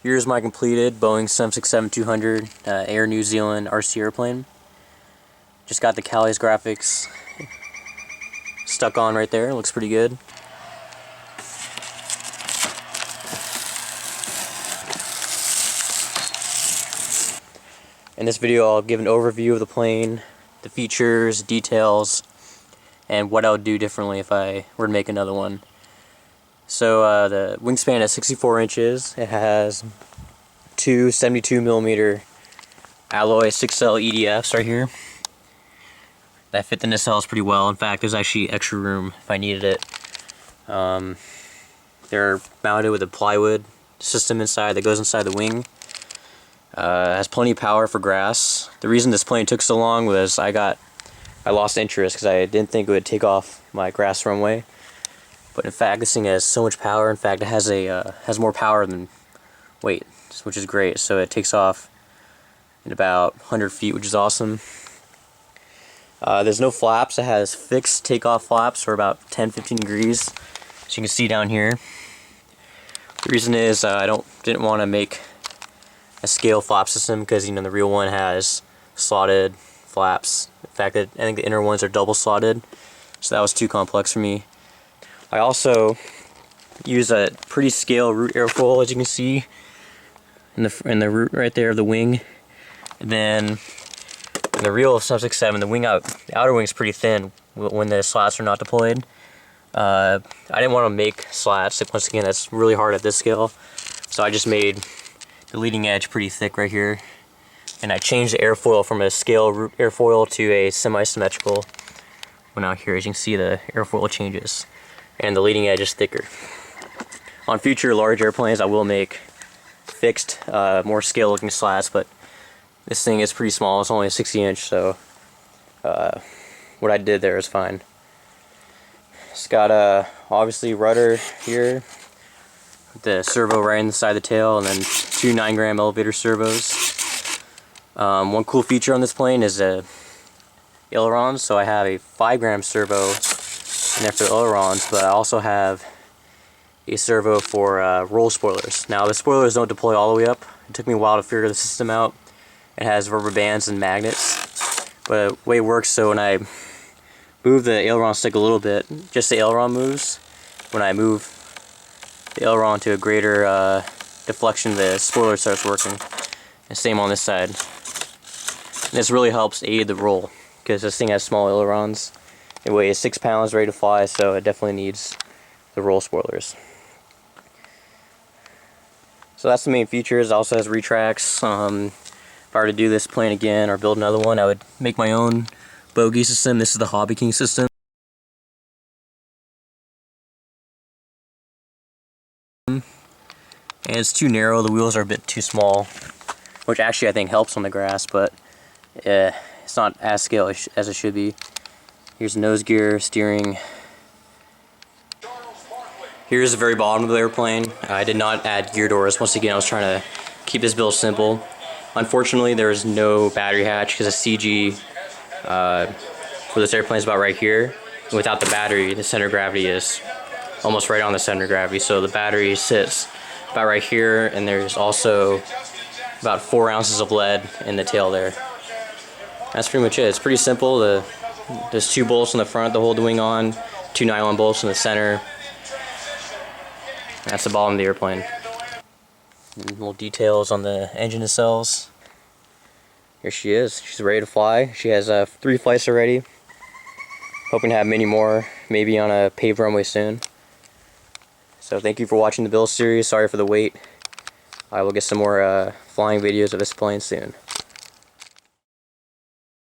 Here's my completed Boeing 767-200 Air New Zealand RC airplane. Just got the Callies graphics stuck on right there. Looks pretty good. In this video I'll give an overview of the plane, the features, details, and what I would do differently if I were to make another one. So the wingspan is 64 inches. It has two 72mm Alloy 6L EDFs right here. That fit the nacelles pretty well. In fact, there's actually extra room if I needed it. They're mounted with a plywood system inside that goes inside the wing. Has plenty of power for grass. The reason this plane took so long was I lost interest because I didn't think it would take off my grass runway. But in fact, this thing has so much power. In fact, it has more power than weight, which is great. So it takes off in about 100 feet, which is awesome. There's no flaps. It has fixed takeoff flaps for about 10-15 degrees, as you can see down here. The reason is I didn't want to make a scale flap system because the real one has slotted flaps. In fact, I think the inner ones are double slotted, so that was too complex for me. I also use a pretty scale root airfoil, as you can see in the root right there of the wing. And then in the real 767, the outer wing is pretty thin when the slats are not deployed. I didn't want to make slats. Once again, that's really hard at this scale, so I just made the leading edge pretty thick right here, and I changed the airfoil from a scale root airfoil to a semi-symmetrical one out here. As you can see, the airfoil changes and the leading edge is thicker. On future large airplanes, I will make fixed, more scale looking slats, but this thing is pretty small. It's only a 60-inch, so what I did there is fine. It's got obviously rudder here, the servo right inside the tail, and then two 9-gram elevator servos. One cool feature on this plane is the ailerons. So I have a 5-gram servo in there for the ailerons, but I also have a servo for roll spoilers. Now the spoilers don't deploy all the way up. It took me a while to figure the system out. It has rubber bands and magnets, but the way it works, so when I move the aileron stick a little bit, just the aileron moves. When I move the aileron to a greater deflection, the spoiler starts working. And same on this side. And this really helps aid the roll because this thing has small ailerons. It weighs 6 pounds, ready to fly, so it definitely needs the roll spoilers. So that's the main features. It also has retracts. If I were to do this plane again or build another one, I would make my own bogey system. This is the Hobbyking system. And it's too narrow, the wheels are a bit too small, which actually I think helps on the grass, but it's not as scale as it should be. Here's nose gear, steering. Here's the very bottom of the airplane. I did not add gear doors. Once again, I was trying to keep this build simple. Unfortunately, there is no battery hatch because the CG for this airplane is about right here. Without the battery, the center of gravity is almost right on the center of gravity, so the battery sits about right here, and there's also about 4 ounces of lead in the tail there. That's pretty much it. It's pretty simple. There's 2 bolts in the front to hold the wing on, 2 nylon bolts in the center. That's the bottom of the airplane. And little details on the engine nacelles. Here she is. She's ready to fly. She has 3 flights already. Hoping to have many more, maybe on a paved runway soon. So thank you for watching the build series. Sorry for the wait. I will get some more flying videos of this plane soon.